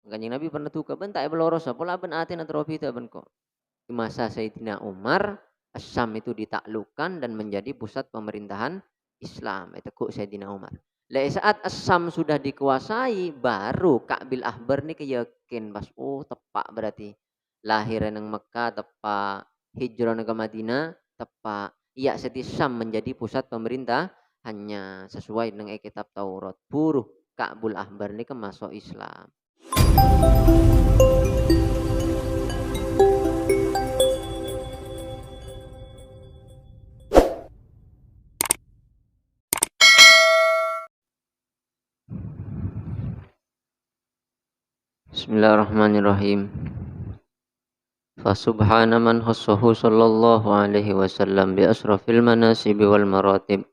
Kanjeng Nabi pernah tuka ben tak belorosa pola ben atin atrofi ta ben kok. Di masa Sayyidina Umar, Syam itu ditaklukkan dan menjadi pusat pemerintahan Islam. Itu kok Sayyidina Umar. Lah saat Syam sudah dikuasai, baru Ka'bil Ahbar nih keyakin pas tepak berarti lahir nang Mekah tepak, hijrah ke Madinah tepak. Iya seti Syam menjadi pusat pemerintah hanya sesuai dengan kitab Taurat. Buruh Ka'bul Ahbar nih masuk Islam. Bismillahirrahmanirrahim. Fasubhana man khassahu sallallahu alaihi wasallam bi asrafil manasib wal maratib.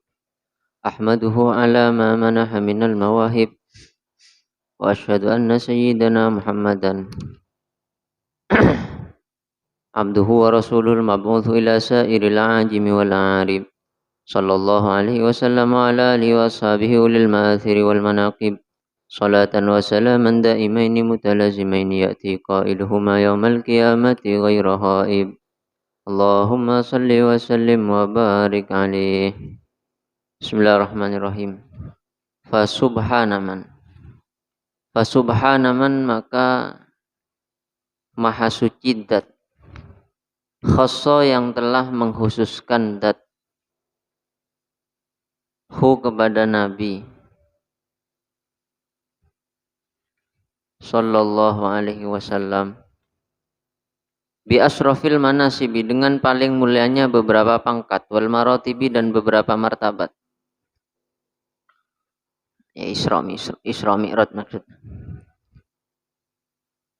Ahmaduhu ala ma manaha minal mawahib. Wa asyhadu anna sayyidana Muhammadan abduhu wa rasulul mab'utsu ila sairil ajimi wal arib. Sallallahu alaihi wasallam ala alihi wa ashabihi ulil ma'athiri wal manaqib. Salatan wa salaman daimaini mutalazimaini ya'ti qailuhuma yawmal qiyamati ghairu haib. Allahumma salli wa sallim wa barik alaih. Bismillahirrahmanirrahim. Fasubhanaman. Fasubhanaman maka maha suci dat. Khassa yang telah mengkhususkan dat. Hu kepada Nabi sallallahu alaihi wasallam bi asrafil manasibi dengan paling mulianya beberapa pangkat wal maratibi dan beberapa martabat. Ya Isra Mi'raj maksud.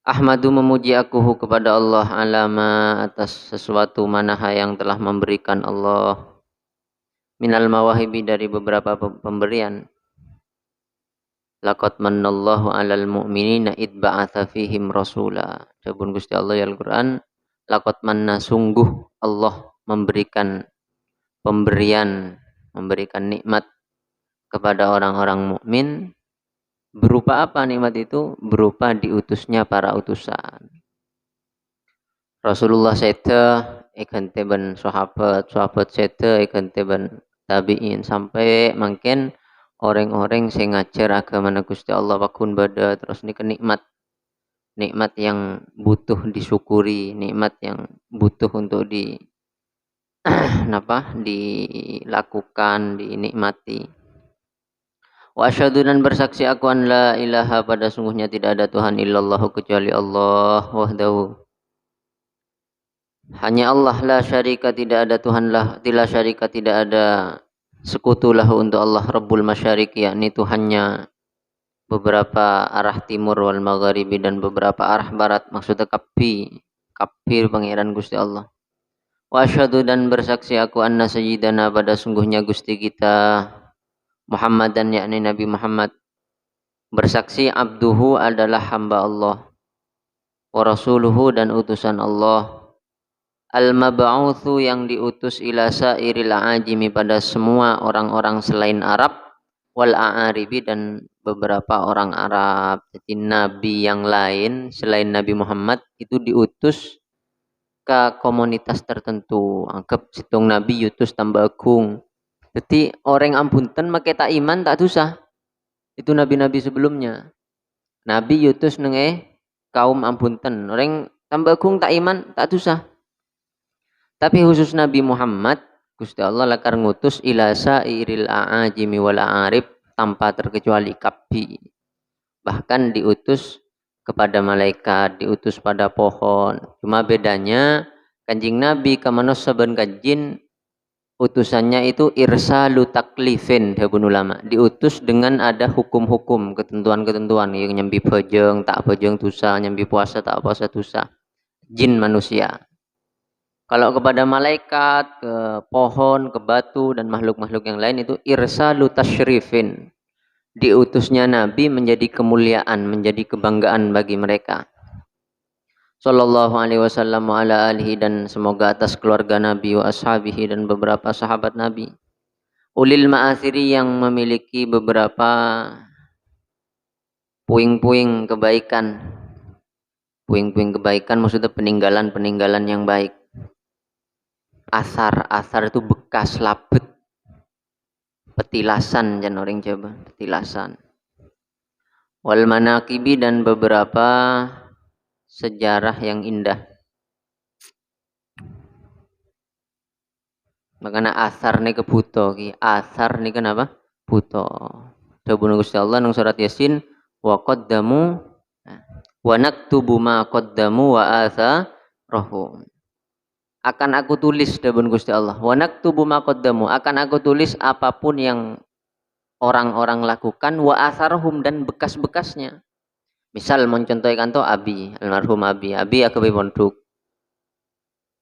Ahmadu memuji aku kepada Allah alama atas sesuatu manaha yang telah memberikan Allah minal mawahibi dari beberapa pemberian. Laqad manallahu 'alal mu'minina id ba'atsa fihim rasula. Jabun Gusti Allah ya Al-Qur'an, laqad manna sungguh Allah memberikan pemberian, memberikan nikmat kepada orang-orang mukmin. Berupa apa nikmat itu? Berupa diutusnya para utusan. Rasulullah seta ikan teben sahabat seta ikan teben tabi'in sampai makin orang-orang sing ngajar agama Gusti Allah wakun bada terus ini nikmat yang butuh disyukuri, nikmat yang butuh untuk dilakukan, dinikmati. Wa asyhadu dan bersaksi aku an la ilaha pada sungguhnya tidak ada Tuhan illallah kecuali Allah wahdahu. Hanya Allah la syarika tidak ada Tuhan lah, tidak syarika tidak ada sekutulah untuk Allah Rabbul Masyariq yakni Tuhannya beberapa arah timur wal magharibi dan beberapa arah barat maksudnya kapir pangeran Gusti Allah. Wa asyhadu dan bersaksi aku anna sayyidana pada sungguhnya Gusti kita Muhammad dan yakni Nabi Muhammad bersaksi abduhu adalah hamba Allah wa rasuluhu dan utusan Allah al-mab'utsu yang diutus ila sairil ajimi pada semua orang-orang selain Arab wal a'aribi dan beberapa orang Arab. Jadi nabi yang lain selain Nabi Muhammad itu diutus ke komunitas tertentu. Anggap situng nabi yutus tambah agung. Jadi orang ampunten make tak iman tak susah. Itu nabi-nabi sebelumnya. Nabi yutus nenge kaum ampunten. Orang tambah agung tak iman tak susah. Tapi khusus Nabi Muhammad, Gusti Allah lakar ngutus ila sairil a'ajimi wal a'arib tanpa terkecuali kabi. Bahkan diutus kepada malaikat, diutus pada pohon. Cuma bedanya Kanjeng Nabi kamanos saben kanjin utusannya itu irsalu taklifin habun ulama. Diutus dengan ada hukum-hukum, ketentuan-ketentuan yang nyambi bojong, tak bojong dosa, nyambi puasa tak puasa dosa. Jin manusia. Kalau kepada malaikat, ke pohon, ke batu, dan makhluk-makhluk yang lain itu irsalu tasyrifin. Diutusnya Nabi menjadi kemuliaan, menjadi kebanggaan bagi mereka. Sallallahu alaihi wasallam wa ala alihi dan semoga atas keluarga Nabi wa ashabihi dan beberapa sahabat Nabi. Ulil ma'athiri yang memiliki beberapa puing-puing kebaikan. puing-puing kebaikan maksudnya peninggalan-peninggalan yang baik. Asar itu bekas labet, petilasan jan orang Jawa, petilasan. Wal manaqibi dan beberapa sejarah yang indah. Makanya asar nih ke buto ki. Asar nih kenapa? Buto. Dawuh Gusti Allah nang surat Yasin wa qaddamu wa naktubu ma qaddamu wa atharahum. Akan aku tulis dawuh Gusti Allah. Wa naktubu ma qaddamu, akan aku tulis apapun yang orang-orang lakukan wa atharahum dan bekas-bekasnya. Misal mencontohkan to Abi, almarhum Abi. Abi aku pondok.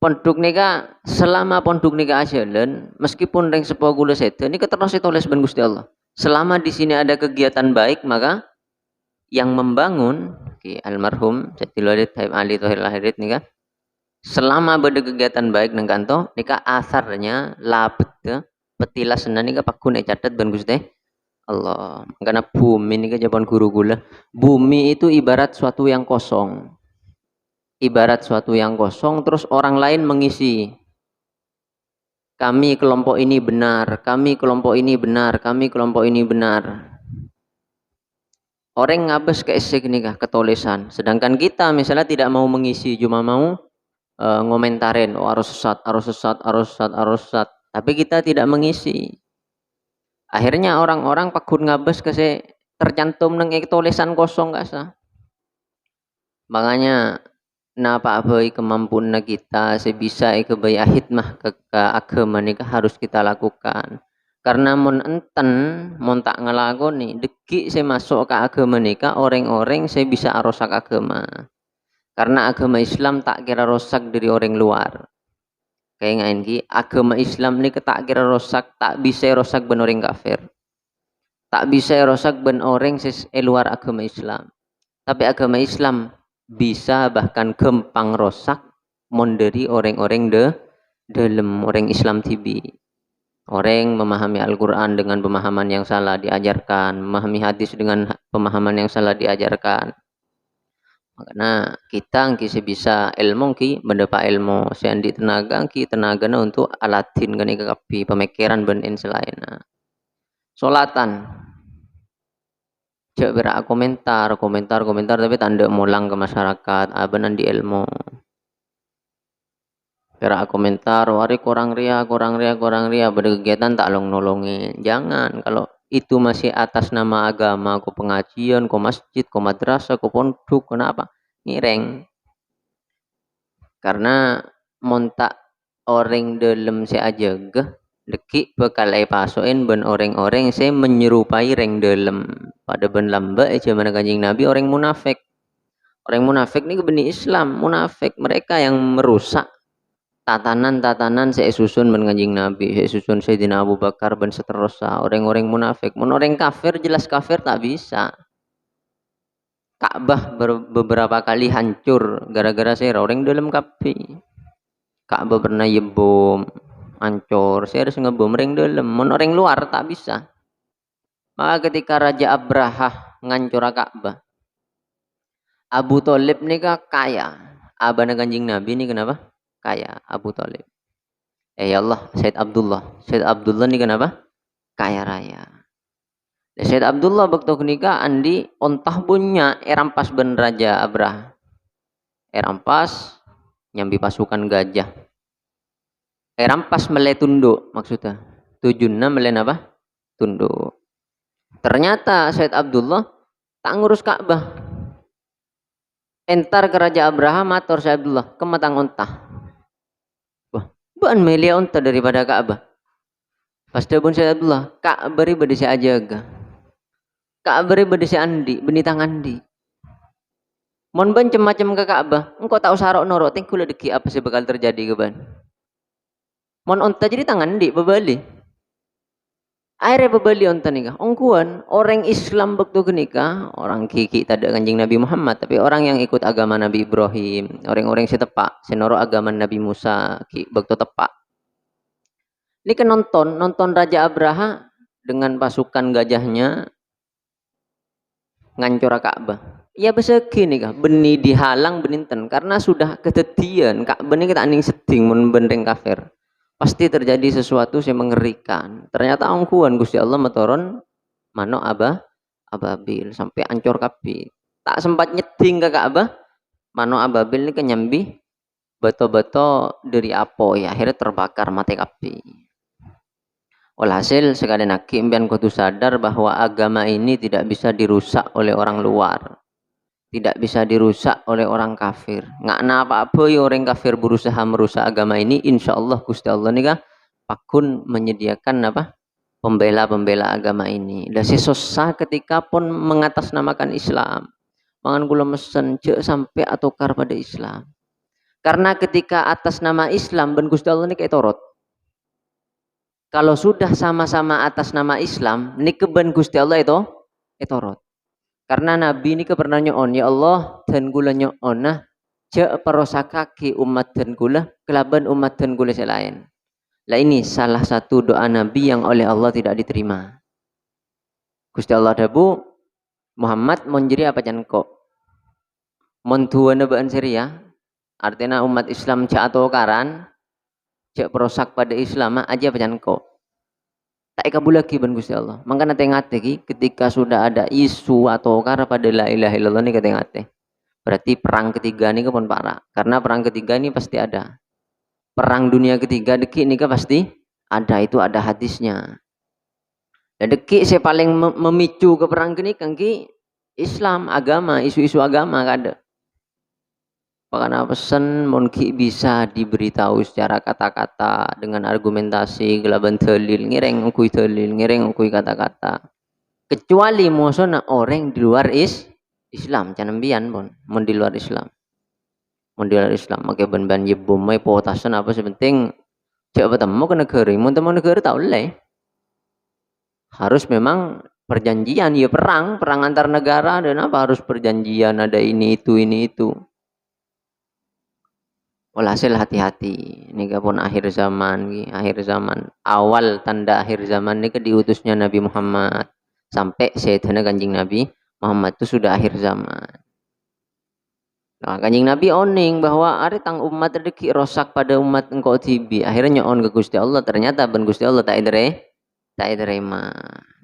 Pondok nika selama pondok nika ajalan, meskipun ring sepuh kula seda nika terus tulis ben Gusti Allah. Selama di sini ada kegiatan baik, maka yang membangun almarhum Jadil Walid Habib Ali Thohir Lahirit nika selama ada kegiatan baik nang kanto nika asarnya labet petilas nika pakun catat ben Gusti Allah. Karena bumi nika jawaban guru gula. Bumi itu ibarat suatu yang kosong. Ibarat suatu yang kosong terus orang lain mengisi. Kami kelompok ini benar, kami kelompok ini benar, kami kelompok ini benar. Orang ngabes ke esek nikah ketulisan. Sedangkan kita misalnya tidak mau mengisi, cuma mau ngomentarin, oh harus sesat, harus sesat, harus sesat, harus sesat. Tapi kita tidak mengisi. Akhirnya orang-orang pakun ngabes ke tercantum nang tulisan kosong gak sah. Makanya napa bayi kemampuan kita sebisa kebaik hikmah ke agama nikah harus kita lakukan. Karena mon enten mon tak ngelakoni deki saya masuk ke agama nikah orang-orang saya bisa arosak agama. Karena agama Islam tak kira rosak dari orang luar. Kayak ngain ki agama Islam ni tak kira rosak, tak bisa rosak ben orang kafir. Tak bisa rosak ben orang luar agama Islam. Tapi agama Islam bisa bahkan gempang rosak mon dari orang-orang dalam orang Islam tibi. Orang memahami Al-Quran dengan pemahaman yang salah diajarkan, memahami hadis dengan pemahaman yang salah diajarkan. Karena kita bisa ilmu ki mendapat ilmu, seandi tenaga ki tenaga untuk alatin gani kapi pemikiran benin selain. Solatan, cek berak komentar tapi tanda mulang ke masyarakat, abenan di ilmu. Kira komentar, wari kurang ria, berkegiatan tak nolongin. Jangan, kalau itu masih atas nama agama, ko pengajian, ko masjid, ko madrasah, ko pondok, kenapa? Ngireng. Karena montak orang dalam si aja deki bakal pasoin ben orang-orang saya menyerupai reng dalam pada ben lamba zaman Kanjeng Nabi orang munafik. Orang munafik ini benih Islam, munafik mereka yang merusak tatanan saya susun ben Kanjeng Nabi, saya susun Sayyidina Abu Bakar ben seterusnya orang-orang munafik. Mun orang kafir jelas kafir tak bisa. Ka'bah beberapa kali hancur gara-gara saya orang dalam kapi. Ka'bah pernah yebom, hancur. Saya harus ngebom orang dalam. Mun orang luar tak bisa. Maka ketika Raja Abraha ngancur Ka'bah, Abu Thalib nih kaya. Abana Kanjeng Nabi ini kenapa? Kaya Abu Thalib. Ya Allah, Said Abdullah ini kenapa? Kaya raya. Said Abdullah waktu nikah andi ontah punya erampas ben Raja Abraha. Erampas nyambi pasukan gajah. Erampas mele tunduk maksudnya. Tujuannya mele apa? Tunduk. Ternyata Said Abdullah tak ngurus Ka'bah. Entar ke Raja Abraham matur Said Abdullah kematang ontah. Wah, bukan melia ontah daripada Ka'bah. Pas pun Said Abdullah, Ka'bah beri si ajaga. Ka'bah beri si andi, beni tangan di. Mon ban macam ke Ka'bah, engkau tak usah noro, tingkul deki apa sih bakal terjadi ke ban. Mon onta jadi tangan di bebali. Akhirnya bebali onta nikah. Ongkuan orang Islam waktu nikah, orang kiki tidak Kanjeng Nabi Muhammad, tapi orang yang ikut agama Nabi Ibrahim, orang-orang setepak, senoro agama Nabi Musa, waktu tepak. Ini kan nonton Raja Abraha dengan pasukan gajahnya ngancur Ka'bah. Ya besegi nih kah, beni dihalang beninten karena sudah kejadian kak beni kita aning seding mun benteng kafir. Pasti terjadi sesuatu yang mengerikan. Ternyata angkuhan Gusti Allah metoron mano ababil sampai ancur kabeh. Tak sempat nyeding ke Ka'bah, mano ababil ini kenyambi beto-beto dari apa ya akhirnya terbakar mati kabeh. Walhasil sekali lagi impian kudu sadar bahwa agama ini tidak bisa dirusak oleh orang luar. Tidak bisa dirusak oleh orang kafir. Nggak apa-apa ya orang kafir berusaha merusak agama ini, insya Allah Gusti Allah nih pakun menyediakan apa pembela-pembela agama ini. Dan susah ketika pun mengatasnamakan Islam. Mangan kula mesen cek sampai atokar pada Islam. Karena ketika atas nama Islam ben Gusti Allah ini kayak torot. Kalau sudah sama-sama atas nama Islam, ini keben Gusti Allah itu torot. Karena Nabi ini pernah nyoon, ya Allah dan gula nyoon nah cek perosakaki umat dan gula kelaban umat dan gula selain. Lah ini salah satu doa Nabi yang oleh Allah tidak diterima. Gusti Allah dabu Muhammad monjiri apa jan kok? Montua nebaan Syria, artinya umat Islam cek atau karan, cek perosak pada Islam aja apa jan kok? Tak kabul lagi ban Gusti Allah. Mangkana tengah lagi ketika sudah ada isu atau karena pada la ilaha illallah ini ketengate. Berarti perang ketiga ini pun parah. Karena perang ketiga ini pasti ada. Perang dunia ketiga deki ini pasti ada, itu ada hadisnya. Dan deki saya paling memicu ke perang ini kangki Islam, agama, isu-isu agama kada. Karena pesan mungkin bisa diberitahu secara kata-kata dengan argumentasi gelaban dalil ngireng ukui dalil ngireng ukui kata-kata kecuali musuhna orang di luar Islam canambian pun mon di luar Islam makai ban-ban yebom mai potasan apa sepenting cek bertemu ke negara mun temu negara tak boleh harus memang perjanjian ya perang antar negara dan apa harus perjanjian ada ini itu. Walhasil hati-hati ini pun akhir zaman awal tanda akhir zaman ini diutusnya Nabi Muhammad sampai sayyidina kanjeng Nabi Muhammad itu sudah akhir zaman. Nah, kanjeng Nabi oning bahwa ari tang umat rezeki rosak pada umat engkau tibi akhirnya nyon ke Gusti Allah ternyata ben Gusti Allah tak terima.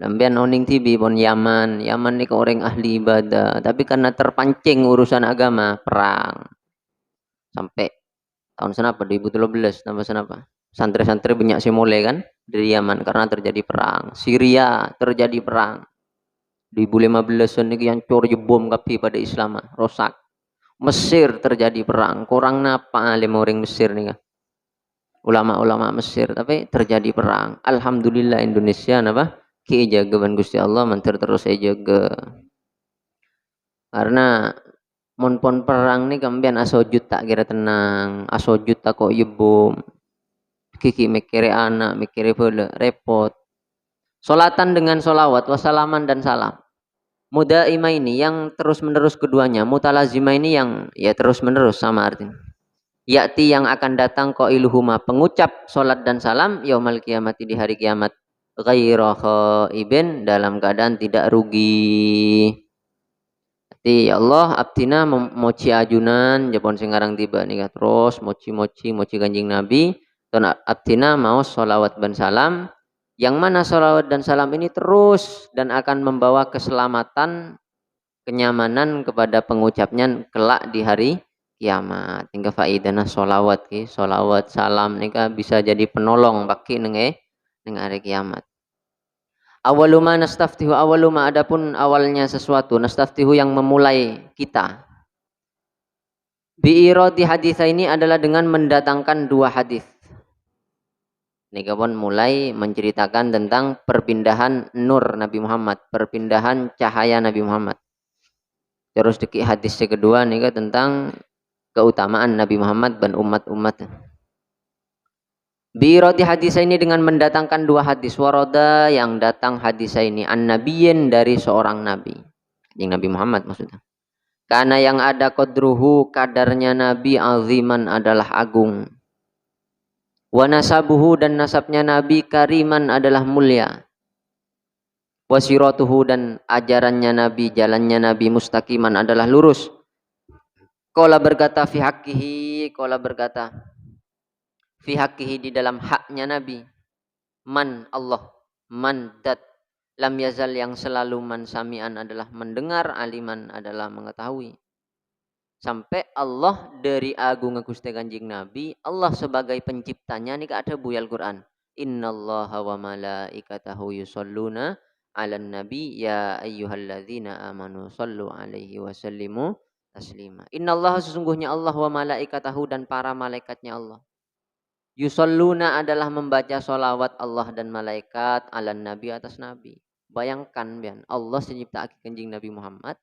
Lambian oning tibi pun Yaman ini ke orang ahli ibadah tapi karena terpancing urusan agama perang sampai tahun senapa 2013 tambah senapa santri-santri banyak sih mulai kan dari Yaman karena terjadi perang Syria terjadi perang 2015 ini yang cor bom kapi pada Islam rosak Mesir terjadi perang kurang napa alim orang Mesir nih ulama-ulama Mesir tapi terjadi perang alhamdulillah Indonesia napa ki jaga ban Gusti Allah mentir terus jaga karena mon pon perang nih kemudian asojud tak kira tenang asojud tak kok yebom kiki mikire anak mikire bola repot solatan dengan solawat wasalaman dan salam mudaima ini yang terus menerus keduanya mutalazima ini yang ya terus menerus sama artinya yakti yang akan datang ko iluhuma pengucap solat dan salam yaumal kiamati di hari kiamat ghaira khaibin dalam keadaan tidak rugi. Ya Allah abdina moci ajunan Japon singarang tiba nih terus moci kanjing Nabi dan abdina mau sholawat dan salam yang mana sholawat dan salam ini terus dan akan membawa keselamatan kenyamanan kepada pengucapnya kelak di hari kiamat hingga faidana sholawat salam nih bisa jadi penolong baki neng hari kiamat. Awaluma nastaftihu awaluma adapun awalnya sesuatu nastaftihu yang memulai kita. Bi'irati hadis ini adalah dengan mendatangkan dua hadis. Ini pun mulai menceritakan tentang perpindahan nur Nabi Muhammad, perpindahan cahaya Nabi Muhammad. Terus deki hadis kedua nih tentang keutamaan Nabi Muhammad dan umat-umat. Biroti hadis ini dengan mendatangkan dua hadis waroda yang datang hadis ini an-nabiyyin dari seorang nabi. Yang Nabi Muhammad maksudnya. Karena yang ada qadruhu kadarnya nabi aziman adalah agung. Wa nasabuhu dan nasabnya nabi kariman adalah mulia. Wasiratuhu dan ajarannya Nabi, jalannya Nabi mustaqiman adalah lurus. Qala berkata fi haqqihi, qala berkata fi haqqihi di dalam haknya Nabi. Man Allah, man dat lam yazal yang selalu man sami'an adalah mendengar, aliman adalah mengetahui. Sampai Allah dari agung Gusti Kanjeng Nabi, Allah sebagai penciptanya nih ada bu Al-Qur'an. Innallaha wa malaikatahu yusholluna 'alan nabi ya ayyuhalladzina amanu shallu 'alaihi wa sallimu taslima. Innallaha sesungguhnya Allah wa malaikatahu dan para malaikatnya Allah. Yusholluna adalah membaca solawat Allah dan malaikat 'alan nabi atas nabi. Bayangkan bian Allah mencipta Kanjeng Nabi Muhammad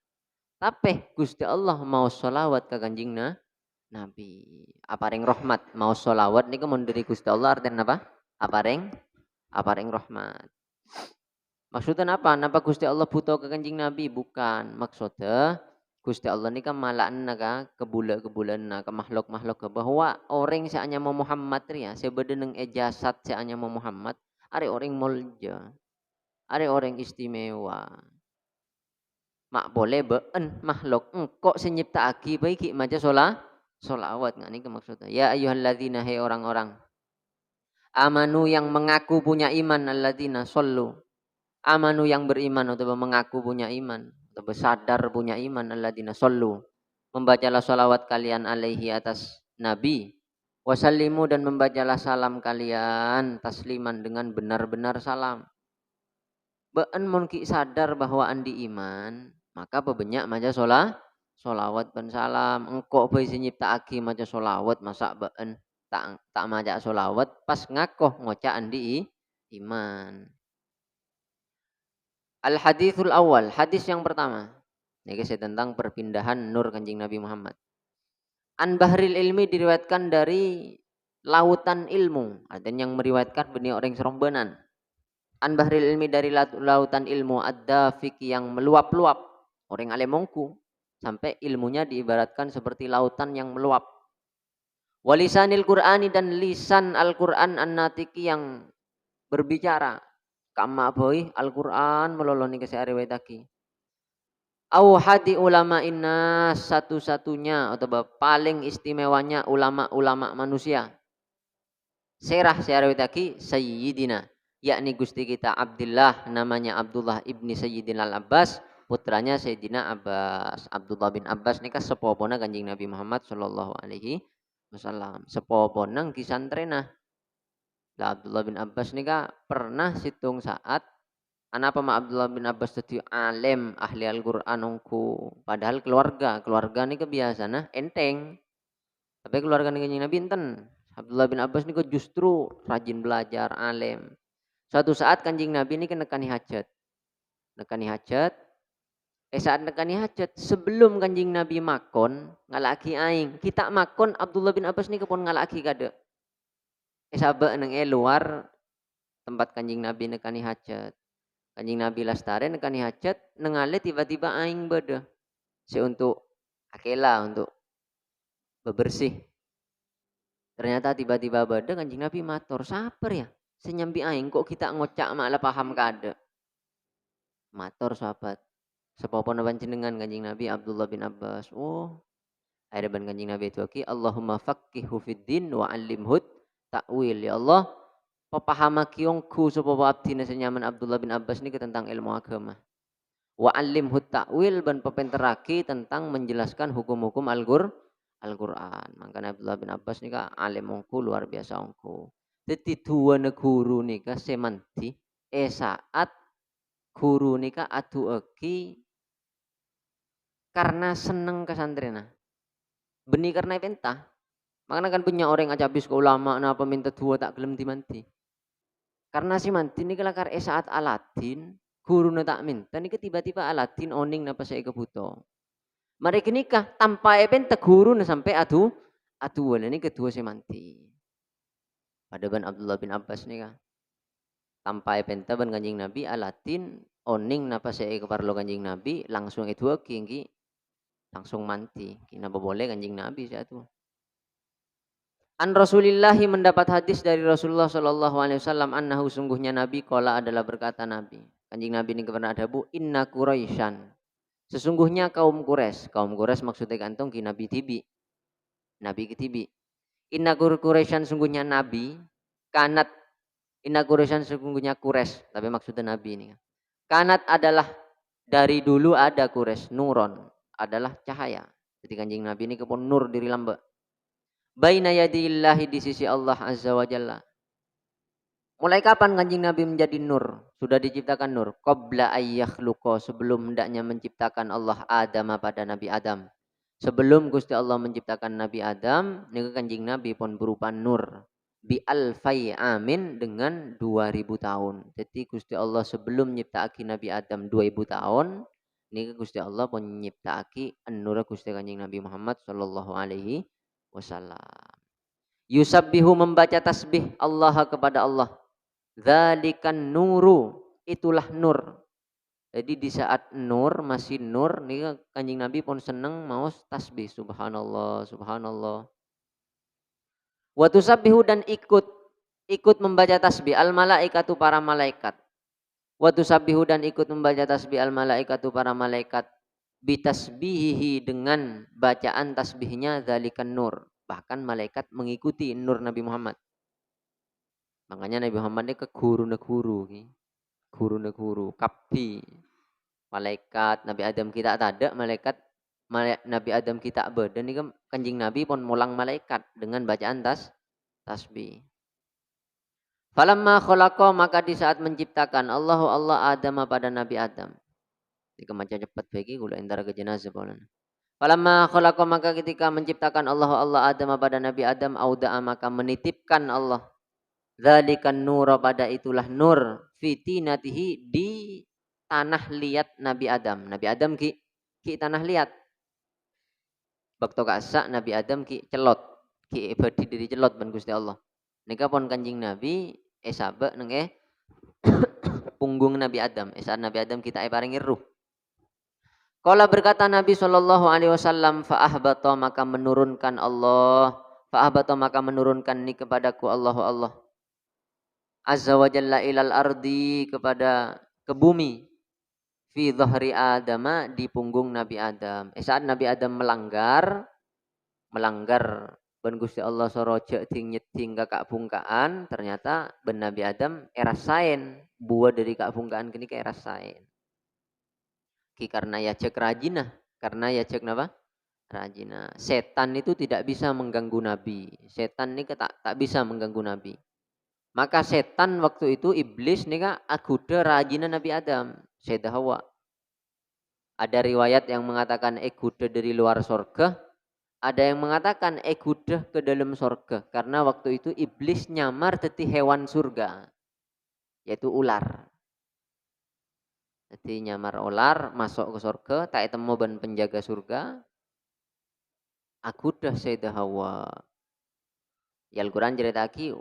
tapi Gusti Allah mau sholawat ke kanjing Nabi. Apareng rahmat. Mau sholawat nih mun dari Gusti Allah artinya apa? Apareng rahmat. Maksudnya apa? Napa Gusti Allah butuh ke kanjing Nabi? Bukan. Maksudnya Gusti Allah ini kan malaan naga kebulan ke makhluk-makhluk bahwa orang seanya mau Muhammad ya sebenarnya ejasat seanya mau Muhammad are orang mulja. Are orang istimewa. Mak boleh been makhluk engkau senyipta aki baiki maca solawat nggak nih maksudnya ya ayyuhalladzina hai orang-orang amanu yang mengaku punya iman alladzina sallu amanu yang beriman atau mengaku punya iman atau bersadar punya iman alladzina sallu membacalah solawat kalian alaihi atas nabi wasallimu dan membacalah salam kalian tasliman dengan benar-benar salam been monki sadar bahwa andi iman maka bebenyak maca solawat dan salam engkau bae nyipta aki maca solawat masa been tak maca solawat pas ngakoh ngoca andi iman. Al hadithul awal hadis yang pertama ini tentang perpindahan nur kanjeng Nabi Muhammad. An bahril ilmi diriwayatkan dari lautan ilmu artinya yang meriwayatkan benih orang serombenan. An bahril ilmi dari lautan ilmu ada fikih yang meluap-luap orang alemongku sampai ilmunya diibaratkan seperti lautan yang meluap. Walisanil Qur'ani dan lisan Al-Qur'an an-natiki yang berbicara. Kama boy Al-Qur'an meloloni ke riwayataki. Au hadi ulama inna satu-satunya atau paling istimewanya ulama-ulama manusia. Serah riwayataki Sayyidina yakni Gusti kita Abdullah namanya Abdullah ibni Sayyidina Al-Abbas putranya Sayyidina Abbas. Abdullah bin Abbas ini kan sepopona kanjeng Nabi Muhammad sallallahu alaihi wasallam. Sepopona kisantrenah. Lah Abdullah bin Abbas ini kan pernah situng saat anapa ma Abdullah bin Abbas jadi alim ahli Al-Qur'an ongku. Padahal keluarga ini kebiasaan enteng. Tapi keluarga kanjeng Nabi enten. Abdullah bin Abbas ini justru rajin belajar alim. Suatu saat kanjeng Nabi ini nekani hajat. Saat nekani hajat sebelum kanjeng Nabi makon ngalaki aing. Kita makon Abdullah bin Abbas ini kepon ngalaki kada. Sabak neng luar tempat kanjeng Nabi nekani hajat. Kanjeng Nabi lastare nekani hajat nengale tiba-tiba aing beda. Untuk akela untuk bebersih. Ternyata tiba-tiba beda kanjeng Nabi matur saper ya. Senyambi aing kok kita ngocak malah paham kada. Matur sahabat. Sepopona panjenengan kanjeng Nabi Abdullah bin Abbas. Oh. Akhirnya ban kanjeng Nabi itu aki Allahumma faqihhu fiddin wa 'allimhu ta'wil ya Allah. Papahama kiongku supaya abdi senyaman Abdullah bin Abbas ini tentang ilmu agama. Wa 'allimhu ta'wil ban pepenteraki tentang menjelaskan hukum-hukum Al-Qur'an. Makanya Abdullah bin Abbas ini kan alim ongku luar biasa ongku. Jadi dua guru nika semanti saat guru nika adu eki karena seneng kesantrenah. Beni karena pentah. Makanya kan punya orang aja habis ke ulama napa minta dua tak gelem dimanti. Karena si manti nika lakar saat Aladin guru tak minta nika tiba-tiba Aladin oning napa saya kebutuh. Mereka nikah tanpa pentah guru sampai adu ini kedua semanti. Pada ban Abdullah bin Abbas nih kan. Tanpa penta ban kanjeng Nabi Aladin oning napa saya keparlo kanjeng Nabi langsung itu kinggi langsung manti. Kina boleh kanjeng Nabi saya tuh. An Rasulillahi mendapat hadis dari Rasulullah Shallallahu Alaihi Wasallam annahu sungguhnya Nabi kola adalah berkata Nabi. Kanjeng Nabi ini pernah adabu inna Quraisyan. Sesungguhnya kaum Quraisy. Kaum Quraisy maksudnya kantong ki Nabi tibi. Nabi ketibi. Inna Quraisyan sungguhnya Nabi. Kanat. Inna Quraisyan sungguhnya Quraisy. Tapi maksudnya Nabi ini. Kanat adalah dari dulu ada Quraisy. Nuron adalah cahaya. Jadi kanjeng Nabi ini kepon nur diri lamba. Baina yadillahi di sisi Allah Azza wa Jalla. Mulai kapan kanjeng Nabi menjadi nur? Sudah diciptakan nur. Qabla ayyakhluqa, sebelum hendaknya menciptakan Allah Adam pada Nabi Adam. Sebelum Gusti Allah menciptakan Nabi Adam, nika kanjeng Nabi pun berupa nur. Bi alfai amin dengan 2000 tahun. Jadi Gusti Allah sebelum menciptakan Nabi Adam 2000 tahun, nika Gusti Allah pun menciptakan nur Gusti kanjeng Nabi Muhammad sallallahu alaihi wasallam. Yusabbihu membaca tasbih Allah kepada Allah. Dzalikan nuru, itulah nur. Jadi di saat nur masih nur nih kanjeng Nabi pun seneng mau tasbih subhanallah subhanallah. Wa tusabbihu dan ikut membaca tasbih al malaikatu para malaikat. Wa tusabbihu dan ikut membaca tasbih al malaikatu para malaikat bitasbihihi dengan bacaan tasbihnya dzalikan nur. Bahkan malaikat mengikuti nur Nabi Muhammad. Makanya Nabi Muhammad ini ke guru guru kapi malaikat Nabi Adam kita tak ada malaikat Nabi Adam kita dan ini kanjeng Nabi pun mulang malaikat dengan bacaan tasbih. Falamma khalaqa maka di saat menciptakan Allah Adam pada Nabi Adam. Jika macam cepat bagi gula antara ke jenazah bolan. Falamma khalaqa maka ketika menciptakan Allah Adam pada Nabi Adam auda'a maka menitipkan Allah dzalikan nur pada itulah nur fitinatihi di tanah liat Nabi Adam. Nabi Adam ki tanah liat. Bakto kasa Nabi Adam ki celot. Ki badi diri celot ban Gusti Allah. Nika pon kanjing Nabi sabe neng punggung Nabi Adam. Saat Nabi Adam kita paringi ruh. Kala berkata Nabi sallallahu alaihi wasallam fa ahbata maka menurunkan Allah ni kepadaku Allah Azza wa Jalla ilal ardi kepada ke bumi fi dhahri Adama di punggung Nabi Adam. Saat Nabi Adam melanggar ben Gusti Allah soroje ting nyeting kakak bungkaan ternyata ben Nabi Adam erasain buah dari kak bungkaan kini ke erasain. Ki karena ya cek rajinah, karena ya cek napa? Rajinah. Setan itu tidak bisa mengganggu Nabi. Setan ini tak bisa mengganggu Nabi. Maka setan waktu itu iblis nih kak aguda rajina Nabi Adam, Sayyidah Hawa. Ada riwayat yang mengatakan eguda dari luar sorga, ada yang mengatakan eguda ke dalam sorga. Karena waktu itu iblis nyamar teti hewan surga, yaitu ular. Jadi nyamar ular masuk ke sorga, tak temu ban penjaga surga, aguda Sayyidah Hawa. Ya Al-Quran cerita lagi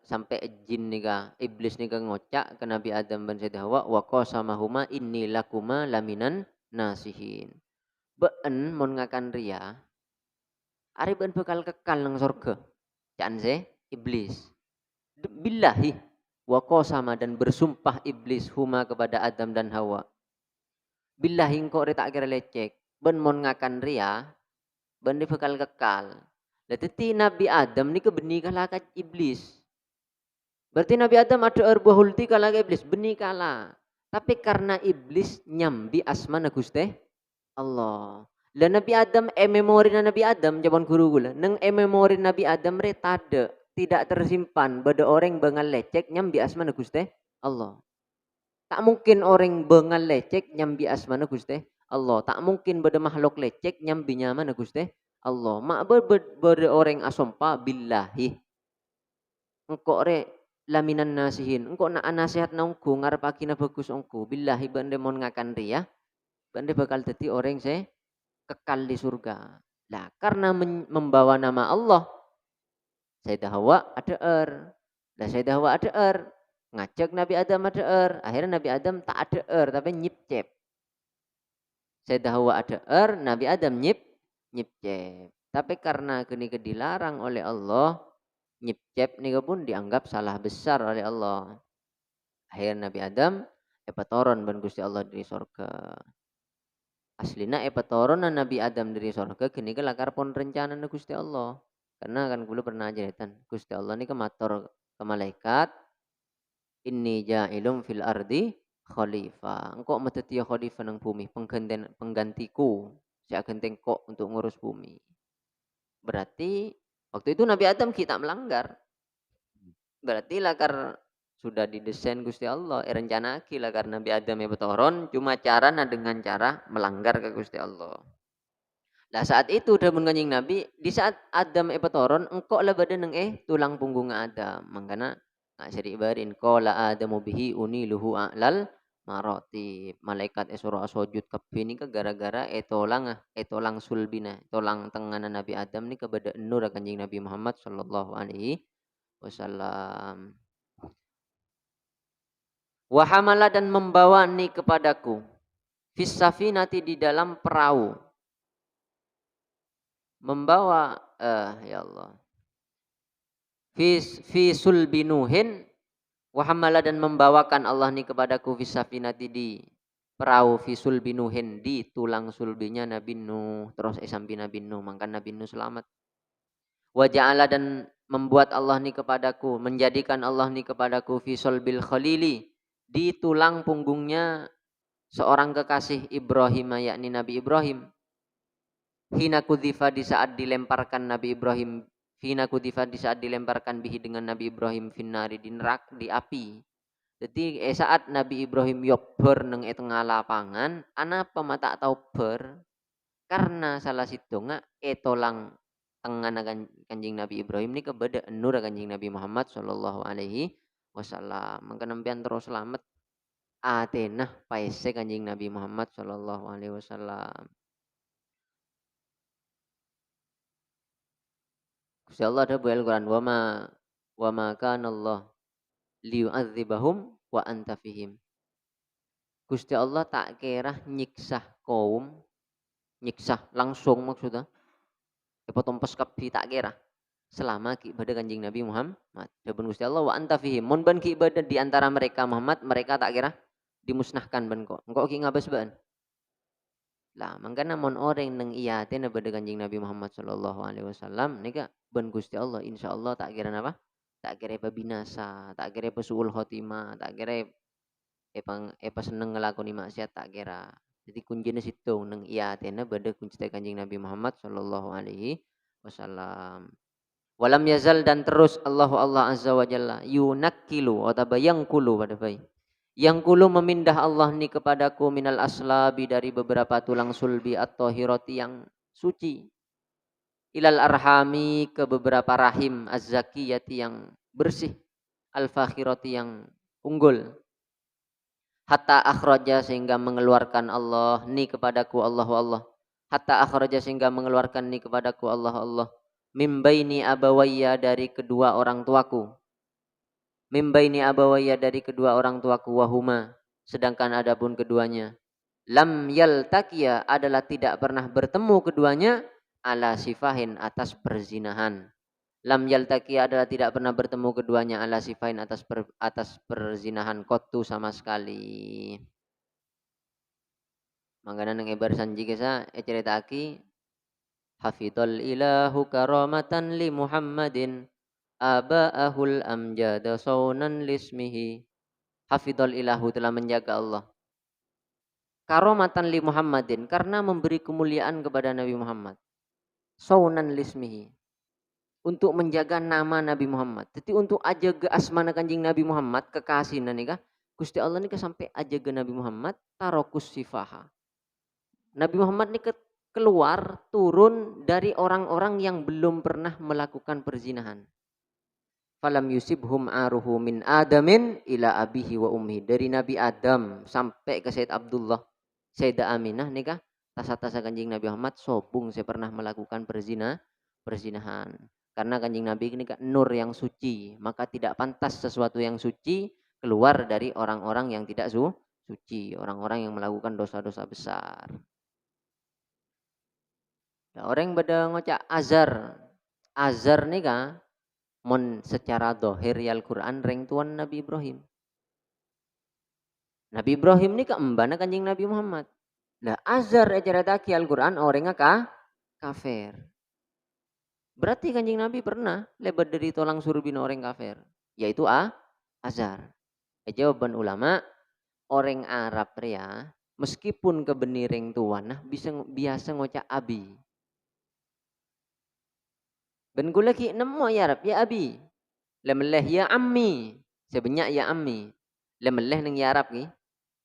sampai jin nika iblis nika ngocak ke Nabi Adam dan Sayyidah Hawa wa qasamahuma inni lakuma laminan nasihin. Been mon ngakan ria ari ben bakal kekal nang surga. Jan se iblis. Billahi wa qasama dan bersumpah iblis huma kepada Adam dan Hawa. Billahi engkau tak kira lecek. Ben mon ngakan ria ben bakal kekal. Lah teti Nabi Adam ni kebeni kalakat iblis. Berarti Nabi Adam ada arbahulti kala iblis benih kala. Tapi karena iblis nyambi asmana Gusti Allah. Lah Nabi Adam memori Nabi Adam jaman guru gula. Neng memori Nabi Adam re tade tidak tersimpan pada orang bengal lecek nyambi asmana Gusti Allah. Tak mungkin orang bengal lecek nyambi asmana Gusti Allah. Tak mungkin pada makhluk lecek nyambi nyaman Gusti Allah. Mak ber orang asompa billahi. Engkau re laminan nasihin. Engkau nak nasihat nongku ngarep akina bagus ongku. Billahi bande mon ngakan ria. Bande bakal jadi orang saya kekal di surga. Lah karena membawa nama Allah. Sayyidah Hawa ada Lah Sayyidah Hawa ada ngajak Nabi Adam ada Akhirnya Nabi Adam tak ada tapi nyipcep. Sayyidah Hawa ada Nabi Adam nyipcep. Tapi karena kini dilarang oleh Allah nyipcep nih pun dianggap salah besar oleh Allah. Akhirnya Nabi Adam epatoron ban Gusti Allah dari sorga. Aslina epatoron Nabi Adam dari sorga gini ke lakar pon rencana Gusti Allah. Karena kan dulu pernah jeritan Gusti Allah ini kemator ke malaikat, inni ja'ilum fil ardi khalifah. Engkau metetiya khalifah nang bumi, penggantiku. Saya genteng kok untuk ngurus bumi. Berarti waktu itu Nabi Adam kita melanggar. Berarti lakar sudah didesain Gusti Allah, rencana lah karena Nabi Adam ya betoron, cuma cara dengan cara melanggar ke Gusti Allah. Nah saat itu udah menganjing Nabi, di saat Adam betoron, engkau lah badan tulang punggung Adam. Makanya nggak seri ibarin, kola Adamu bihi luhu a'lal maroti. Malaikat esoro asojud kabeh ni gara-gara etolang sulbina, tolang tenganan Nabi Adam ni kepada nur kanjing Nabi Muhammad sallallahu alaihi wasallam. Wahamala dan membawa ni kepadaku. Fis safinati di dalam perahu. Membawa ya Allah. Fi sulbinuhin wahamala dan membawakan Allah ni kepadaku fis safinati di perahu fi sulbinuhin di tulang sulbinya Nabi Nuh terus sampai Nabi Nuh maka Nabi Nuh selamat. Wa ja'ala dan membuat Allah ni kepadaku menjadikan Allah ni kepadaku fi sulbil khalili di tulang punggungnya seorang kekasih Ibrahim yakni Nabi Ibrahim. Hina kudhifa di saat dilemparkan Nabi Ibrahim, hina kudhifa di saat dilemparkan bihi dengan Nabi Ibrahim finnari di neraka di api. Jadi saat Nabi Ibrahim yober neng tengah lapangan, ana pemata tau ber karena salah situ etolang tengah kanjing Nabi Ibrahim ini kebeda nur kanjing Nabi Muhammad sallallahu alaihi wasallam. Maka nempian terus selamat Atenah paese kanjing Nabi Muhammad sallallahu alaihi wasallam. Gusti Allah ada buat Al-Quran wa ma kana Allah liyu'adzibahum wa anta fihim. Gusti Allah tak kira nyiksa kaum, nyiksa langsung maksudnya. Potong peskapi tak kira selama ibadah kanjing Nabi Muhammad. Dan Gusti Allah wa anta fihim. Mun ban ibadah di antara mereka Muhammad, mereka tak kira dimusnahkan ban kok. Engkau ki ngabas ban. Lah mangkana mon orang nang iya teh pada kanjing Nabi Muhammad sallallahu alaihi wasallam nika ben Gusti Allah insyaallah tak kira apa? Tak kira apa binasa, tak kira apa suul khotimah, tak kira apa seneng ngelakoni maksiat tak kira. Jadi kuncinya situ nang iya teh pada kunci kanjing Nabi Muhammad sallallahu alaihi wasallam. Walam yazal dan terus Allah azza wa jalla yunakkilu atau yang kulu pada baik. Yang kulu memindah Allah ni kepadaku minal aslabi dari beberapa tulang sulbi atau hiroti yang suci. Ilal arhami ke beberapa rahim az-zakiyati yang bersih. Al-fakhirati yang unggul. Hatta akhraja sehingga mengeluarkan Allah ni kepadaku Allah. Hatta akhraja sehingga mengeluarkan ni kepadaku Allah. Mimbaini abawayya dari kedua orang tuaku. Mimbaini abawaya dari kedua orang tuaku wahuma sedangkan adapun keduanya lam yaltaqiya adalah tidak pernah bertemu keduanya ala sifahin atas perzinahan. Lam yaltaqiya adalah tidak pernah bertemu keduanya ala sifahin atas perzinahan kotu sama sekali. Mangkana nang ebar sanji kesa cerita aki hafidhal ilahu karamatan li Muhammadin aba'ahul amjada saunan lismihi. Hafidhal ilahu telah menjaga Allah. Karomatan li Muhammadin karena memberi kemuliaan kepada Nabi Muhammad. Saunan lismihi. Untuk menjaga nama Nabi Muhammad. Jadi untuk aja ke asmana kanjing Nabi Muhammad kekasih nika Gusti Allah nika sampai aja ke Nabi Muhammad tarokus sifaha. Nabi Muhammad nika keluar turun dari orang-orang yang belum pernah melakukan perzinahan. Falam yusibhum aruhu min Adamin ila abihi wa ummi. Dari Nabi Adam sampai ke Sayyid Abdullah, Sayyidah Aminah nikah tasa-tasa kanjing Nabi Muhammad sobung saya pernah melakukan perzinahan. Karena kanjing Nabi ini nur yang suci, maka tidak pantas sesuatu yang suci keluar dari orang-orang yang tidak suci, orang-orang yang melakukan dosa-dosa besar. Nah, orang yang pada ngocak azar nikah mon secara dohir Al Quran reng tuan Nabi Ibrahim. Nabi Ibrahim ni keembana kanjing Nabi Muhammad. Lah azar ajarataki Al-Quran orangnya kafir. Berarti kanjing Nabi pernah lebat dari tolang surbin orang kafir. Yaitu azar. Jawaban ulama, orang Arab ya, meskipun kebenireng tuan, nah bisa biasa ngocak abi. Ben kula ki nemu ya Arab ya abi. Lemeleh ya ammi. Sebanyak ya ammi. Lemeleh neng ya Arab ki.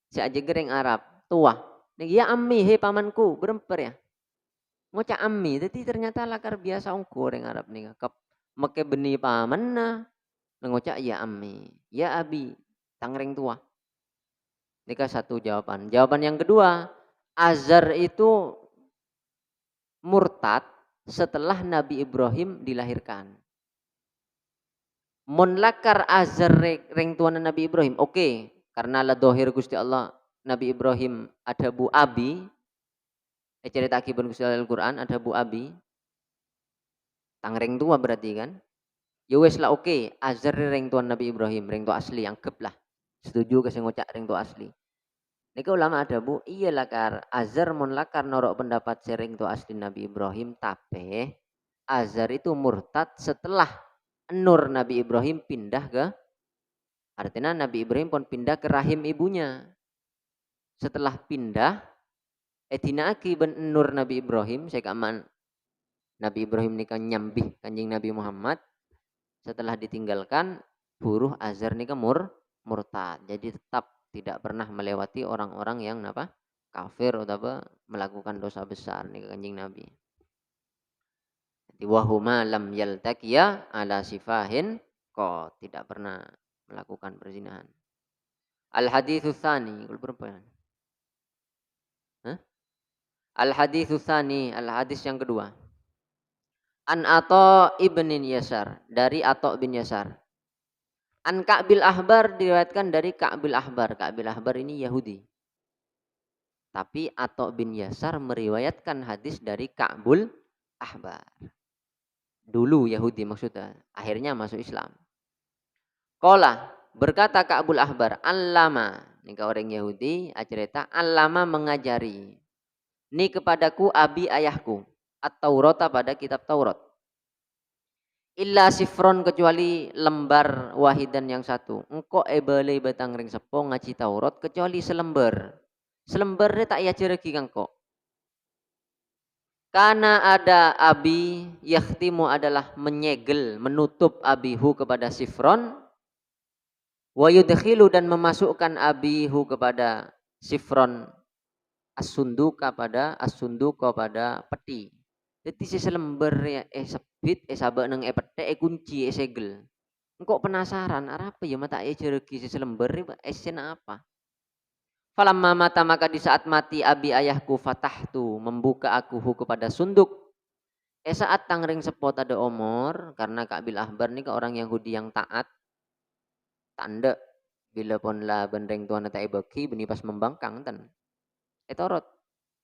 Seaja gereng Arab tua. Neng ya ammi he pamanku beremper ya. Ngocak ammi. Jadi ternyata lakar biasa ongko orang Arab nih. Kep make beni paman nah. Ngocak ya ammi. Ya abi. Tangreng tua. Ini kan satu jawaban. Jawaban yang kedua, Azar itu murtad setelah Nabi Ibrahim dilahirkan. Mon lakar Azar reng tuan Nabi Ibrahim, oke. Karena la dohir Gusti Allah Nabi Ibrahim ada bu abi. Cerita akibat Gusti Allah Al-Quran ada bu abi. Tangreng tua berarti kan. Ya wes lah oke. Azar reng tuan Nabi Ibrahim, reng tua asli, anggap lah. Setuju kasih ngocak reng tua asli. Nika ulama ada bu, iya lakar Azar mon lakar norok pendapat sering tu asli Nabi Ibrahim, tapi Azar itu murtad setelah Nur Nabi Ibrahim pindah ke, artinya Nabi Ibrahim pun pindah ke rahim ibunya. Setelah pindah, edinaaki ben Nur Nabi Ibrahim, saya kaman Nabi Ibrahim nikah nyambih kanjing Nabi Muhammad. Setelah ditinggalkan, buruh Azar nikah murtad. Jadi tetap tidak pernah melewati orang-orang yang apa kafir atau melakukan dosa besar nih kanjeng Nabi. Jadi wahuma lam yaltaqiya ala sifahin kok tidak pernah melakukan perzinahan. Al haditsus tsani kul berapa ya? Al haditsus tsani, al hadis yang kedua. An Atha ibnin Yasar, dari Atha bin Yasar. An Ka'bil Ahbar diriwayatkan dari Ka'bil Ahbar. Ka'bil Ahbar ini Yahudi. Tapi Atha bin Yasar meriwayatkan hadis dari Ka'bul Ahbar. Dulu Yahudi maksudnya. Akhirnya masuk Islam. Qala berkata Ka'bul Ahbar. Allama. Ini orang Yahudi. Cerita. Allama mengajari. Ini kepadaku abi ayahku. At-Taurata pada kitab Taurat. Illa sifron kecuali lembar wahidan yang satu. Engkau ebele batang ring sepo ngaji Taurat kecuali selembar. Selembarnya tak ya ceregi kangko. Karena ada abi yakhtimu adalah menyegel, menutup abihu kepada sifron. Wa yudkhilu dan memasukkan abihu kepada sifron as-sunduka pada peti. Jadi si selembar ya sebit sabak nang pete kunci segel. Engkau penasaran apa ya mata ceregi si selembar esen apa? Falamma mata maka di saat mati abi ayahku fatahtu membuka aku kepada sunduk. Saat tangring sepot ada omor karena Ka'bil Ahbar ni ke orang Yahudi yang taat. Tanda bila pun lah bendeng tuan tak bagi beni pas membangkang tan. Etorot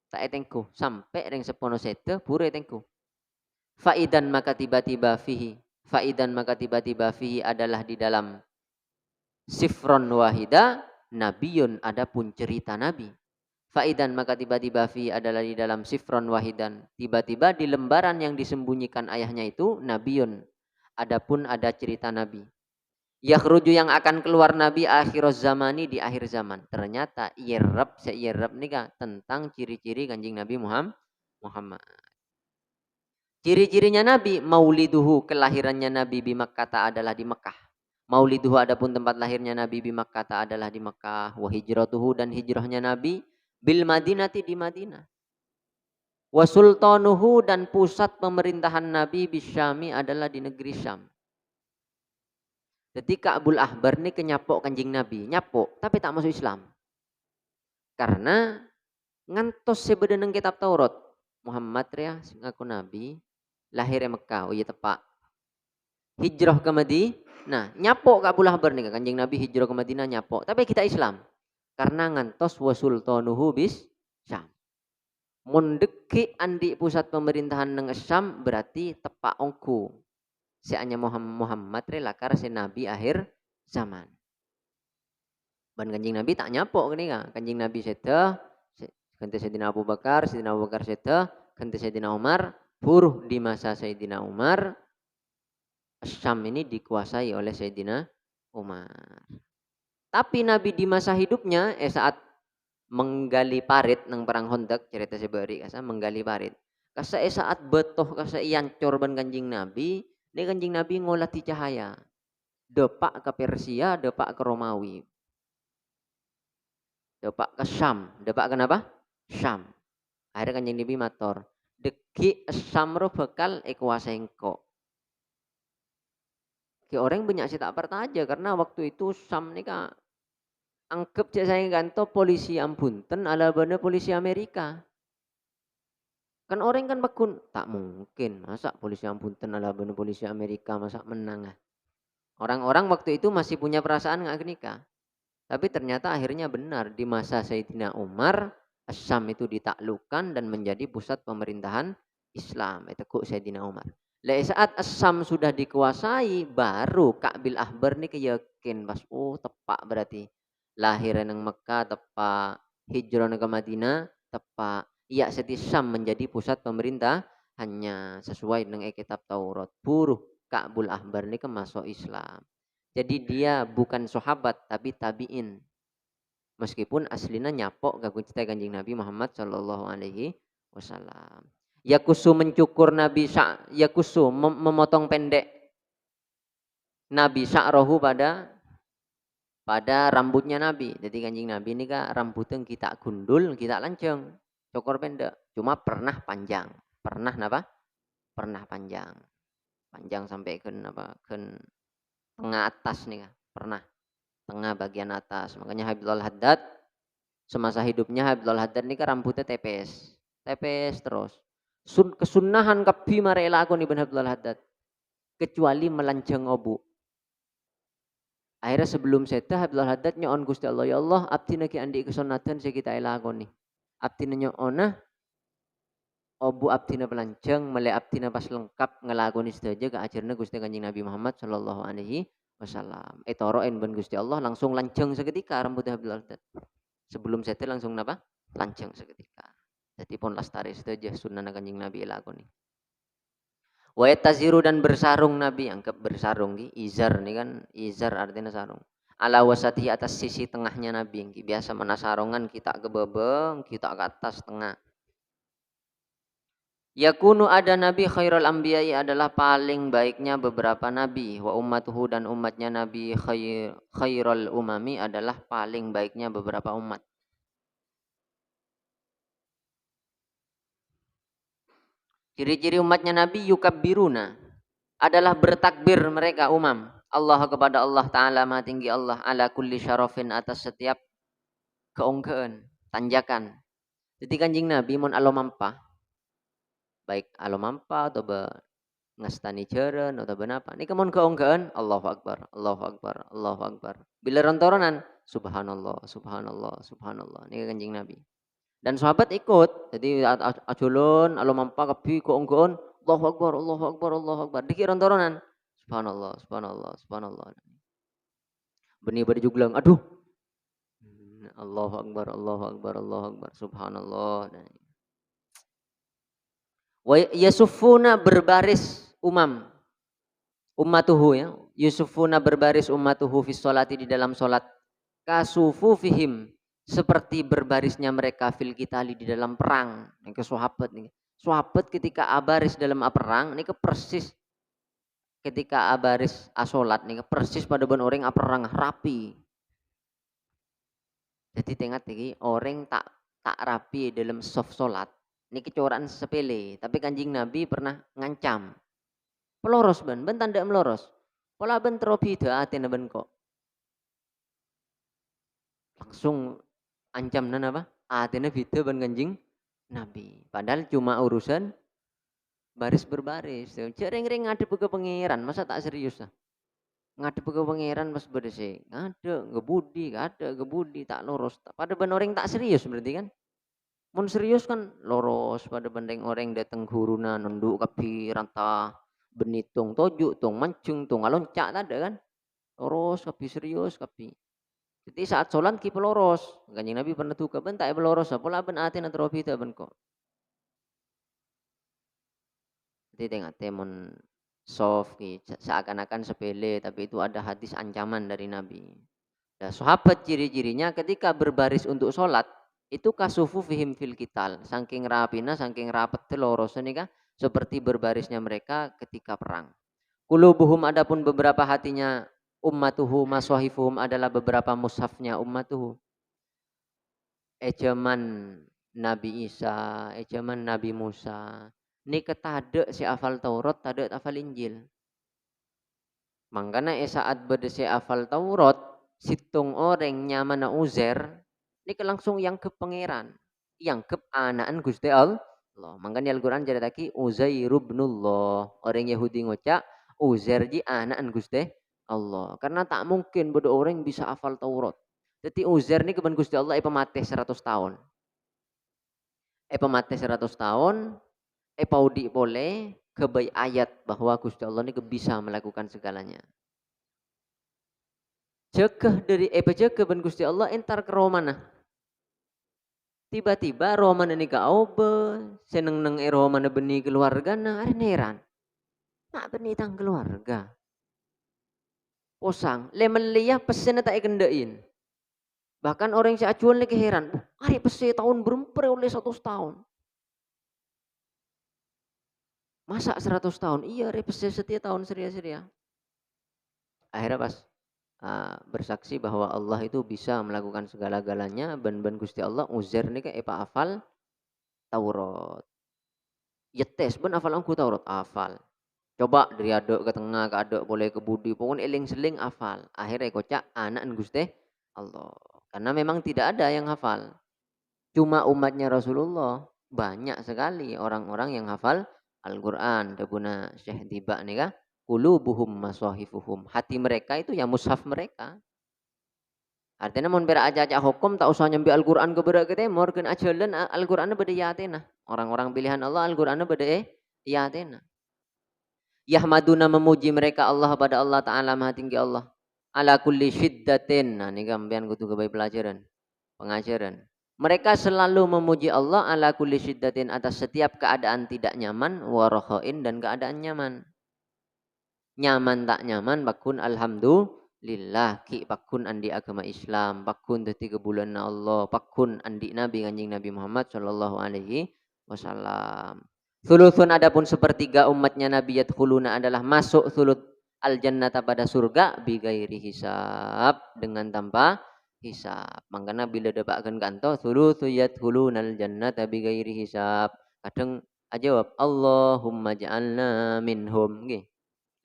tak etengku sampai ring sepono sete pura etengku. Faidan maka tiba-tiba fihi adalah di dalam sifron wahida nabiyun adapun cerita nabi. Faidan maka tiba-tiba fihi adalah di dalam sifron wahidan tiba-tiba di lembaran yang disembunyikan ayahnya itu nabiyun adapun ada cerita nabi. Yakhruju yang akan keluar nabi akhiroz zamani di akhir zaman. Ternyata iyerab nikah tentang ciri-ciri kanjeng Nabi Muhammad. Ciri-cirinya Nabi, mauliduhu, kelahirannya Nabi di Makkah adalah di Mekah. Mauliduhu adapun tempat lahirnya Nabi di Makkah adalah di Mekah. Wa hijratuhu dan hijrahnya Nabi bil Madinati di Madinah. Wa sultanuhu dan pusat pemerintahan Nabi bisyami adalah di negeri Syam. Jadi Ka'bul Ahbar ini kenyapok kanjeng Nabi, nyapok tapi tak masuk Islam. Karena ngantos sebenarnya kitab Taurat Muhammad ya ngaku Nabi lahir Mekah, oh iya tepak. Hijrah ke Madinah, nah nyapok Ka'bul Ahbar nih kanjeng Nabi hijrah ke Madinah nyapok, tapi kita Islam. Karena ngantos wa sultanuhu bis Syam. Mundeki andi pusat pemerintahan nang Syam berarti tepak ongku. Seanya Muhammad relakar si Nabi akhir zaman. Ban Kanjeng Nabi tak nyapok gini kan. Kanjeng Nabi seda, ganti Sayyidina Abu Bakar, Sayyidina Abu Bakar seda, ganti Sayyidina Umar, buruh di masa Sayyidina Umar, Syam ini dikuasai oleh Sayyidina Umar. Tapi Nabi di masa hidupnya, saat menggali parit nang perang Khandaq cerita sebari kasa menggali parit. Kasa saat betoh kasa iancur ban Kanjeng Nabi, ini Kanjeng Nabi ngolati cahaya. Depak ke Persia, depak ke Romawi. Depak ke Syam. Depak kenapa? Syam. Akhirnya Kanjeng Nabi matur, deki Syam ro bakal kuasai engko. Orang banyak sih tak pertaja karena waktu itu Syam nih kak anggap cek saya ganto polisi Ambunten ala bana polisi Amerika. Kan orang kan bakun tak mungkin masa polisi Ambunten ala bana polisi Amerika masa menang. Orang-orang waktu itu masih punya perasaan nggak genika. Tapi ternyata akhirnya benar di masa Sayyidina Umar Syam itu ditaklukkan dan menjadi pusat pemerintahan Islam. Itu kok Sayyidina Umar. Lah saat Syam sudah dikuasai baru Ka'bil Ahbar nih keyakin pas tepak berarti lahir nang Mekah tepak hijrah ke Madinah tepak iya seti Syam menjadi pusat pemerintah hanya sesuai dengan kitab Taurat buruh Ka'bul Ahbar nih masuk Islam. Jadi dia bukan sahabat tapi tabiin. Meskipun aslinya nyapok gak cerita Kanjeng Nabi Muhammad Shallallahu alaihi wasallam. Yakusu mencukur Nabi Yakusu memotong pendek Nabi Sya'rohu pada rambutnya Nabi. Jadi Kanjeng Nabi ini kak rambutnya kita gundul, kita lanceng, cukur pendek. Cuma pernah panjang. Pernah apa? Pernah panjang. Panjang sampai ke apa? Ke tengah atas nih kak. Pernah tengah bagian atas. Makanya Habibul Haddad semasa hidupnya Habibul Haddad ini kan rambutnya tepes. Tepes terus. Kesunahan kabi marela aku nih Habibul Haddad. Kecuali melanjang obu. Akhirnya sebelum seta Habibul Haddad nyon Gusti Allah ya Allah abdi naki andi kesunatan saya kita elakon nih. Abdi nyon obu abdi pelanjang mele abdi pas lengkap ngelakoni sedaja ke ajarna Gusti Kanjeng Nabi Muhammad sallallahu alaihi wasallam. Toroen ben Gusti Allah langsung lanceng seketika rambutnya Habibul Haddad. Sebelum seta langsung napa? Lanceng seketika. Jadi pun lastari sedaja sunnah Kanjeng Nabi elakoni. Wa taziru dan bersarung Nabi anggap bersarung ki izar nih kan izar artinya sarung. Ala wasati atas sisi tengahnya Nabi biasa menasarungan kita ke bebeng kita ke atas tengah. Yakunu ada Nabi khairul anbiya'i adalah paling baiknya beberapa nabi wa ummatuhu dan umatnya Nabi khairul umami adalah paling baiknya beberapa umat. Ciri-ciri umatnya Nabi yukabbiruna adalah bertakbir mereka Allah kepada Allah Ta'ala maha tinggi Allah ala kulli syarafin atas setiap keongkean, tanjakan. Jadi Kanjeng Nabi mun alomampa baik alomampa atau ngastani jeren atau benapa. Ini kemun keongkean Allahu Akbar, Allahu Akbar, Allahu Akbar. Bila rontoronan subhanallah, subhanallah, subhanallah. Ini Kanjeng Nabi. Dan sahabat ikut. Jadi ajulun alomampa kebi keongkean Allahu Akbar, Allahu Akbar, Allahu Akbar. Dikira toronan. Subhanallah, subhanallah, subhanallah. Benih pada juglang, aduh. Allahu Akbar, Allahu Akbar, Allahu Akbar, subhanallah. Wa yasufuna berbaris ummatuhu ya. Yusufuna berbaris ummatuhu fi sholati di dalam sholat. Kasufu fihim seperti berbarisnya mereka fil kitali di dalam perang. Ini ke sahabat nih. Sahabat ketika abaris dalam perang ini ke persis ketika abaris asolat nih persis pada ben orang perang rapi. Jadi tengah tinggi orang tak rapi dalam soft solat. Ini kecoran sepele, tapi Kanjeng Nabi pernah ngancam. Peloros ben tanda meloros. Pola ben terobi atin ben kok. Langsung ancam apa? Atina beda ben Kanjeng Nabi. Padahal cuma urusan baris berbaris. Jering-ring ngadep ke pangeran, masa tak serius lah. Ngadep ke pangeran mas berdesi. Ada ngebudi tak lurus. Pada ben orang tak serius berarti kan? Mun serius kan lurus pada bandeng orang datang guruna nunduk kapi ranta benitung tojuk tung mancung tung alon cak ada kan? Lurus kapi serius kapi. Jadi saat sholat ki peloros. Kanjeng Nabi pernah tuka ben tak peloros apa lah ben aten atrofi ta ben kok. Jadi tengok temon soft ki seakan-akan sepele tapi itu ada hadis ancaman dari Nabi. Nah, sahabat ciri-cirinya ketika berbaris untuk sholat itu kasufu fihim fil kital. Saking rapina, saking rapet teloros nih kah seperti berbarisnya mereka ketika perang. Qulubuhum adapun beberapa hatinya ummatuhu maswahifuhum adalah beberapa mushafnya ummatuhu. Ejaman Nabi Isa, ejaman Nabi Musa. Ini ketade si hafal Taurat, tade hafal Injil. Makanya saat berdesi hafal Taurat, situng orang nyaman na Uzer, ini langsung yang ke pangeran, yang ke anaan Gusti Allah. Makanya Al-Quran jadi lagi Uzair ibnullah. Orang Yahudi ngocak Uzair ji anaan Gusti Allah. Karena tak mungkin bodoh orang bisa hafal Taurat. Jadi Uzair ini keban Gusti Allah mati 100 tahun. Mati 100 tahun, paudi boleh kebaik ayat bahwa Gusti Allah ini bisa melakukan segalanya. Cekeh dari cekeh ben Gusti Allah entar ke Romana. Tiba-tiba Romana ini ka obe, seneng neng Romana beni keluarga na ada neran. Nak beni tang keluarga. Posang, lemel liya pesen tak ikendain. Bahkan orang yang seacuan lagi heran, hari pesen tahun beremper oleh 100 tahun. Masa 100 tahun? Iya, hari pesen setiap tahun seria-seria. Akhirnya pas bersaksi bahwa Allah itu bisa melakukan segala-galanya ben Gusti Allah Uzair ini kayak hafal Taurat. Yetes ben hafal angku Taurat hafal. Coba dari aduk ke tengah ke aduk boleh ke budi pokoknya eling seling hafal. Akhirnya kocak anak Gusti Allah. Karena memang tidak ada yang hafal. Cuma umatnya Rasulullah banyak sekali orang-orang yang hafal Al-Qur'an. Debuna Syekh Diba nih kah? Qulubuhum maswahifuhum. Hati mereka itu ya mushaf mereka. Artinya mun bera aja hukum tak usah nyambi Al-Qur'an ke bera ke temor keun ajalan Al-Qur'an beda yatena. Orang-orang pilihan Allah Al-Qur'an beda yatena. Yahmaduna memuji mereka Allah pada Allah Ta'ala Maha Tinggi Allah. Ala kulli syiddatin. Nah ini gambian kutu kebaik pelajaran. Pengajaran. Mereka selalu memuji Allah ala kulli syiddatin atas setiap keadaan tidak nyaman. Warohoin dan keadaan nyaman. Nyaman tak nyaman bakun alhamdulillah ki bakun andi agama Islam bakun dadi kebulan Allah bakun andi Nabi kanjeng Nabi Muhammad sallallahu alaihi wasallam. Thuluthun adapun sepertiga umatnya Nabi yadkhuluna adalah masuk thuluth al jannata pada surga bigairi hisab dengan tanpa hisab. Makanya bila debakan kanto thuluthu yadkhuluna al jannata bigairi hisab. Kadang jawab Allahumma ja'alna minhum nggih.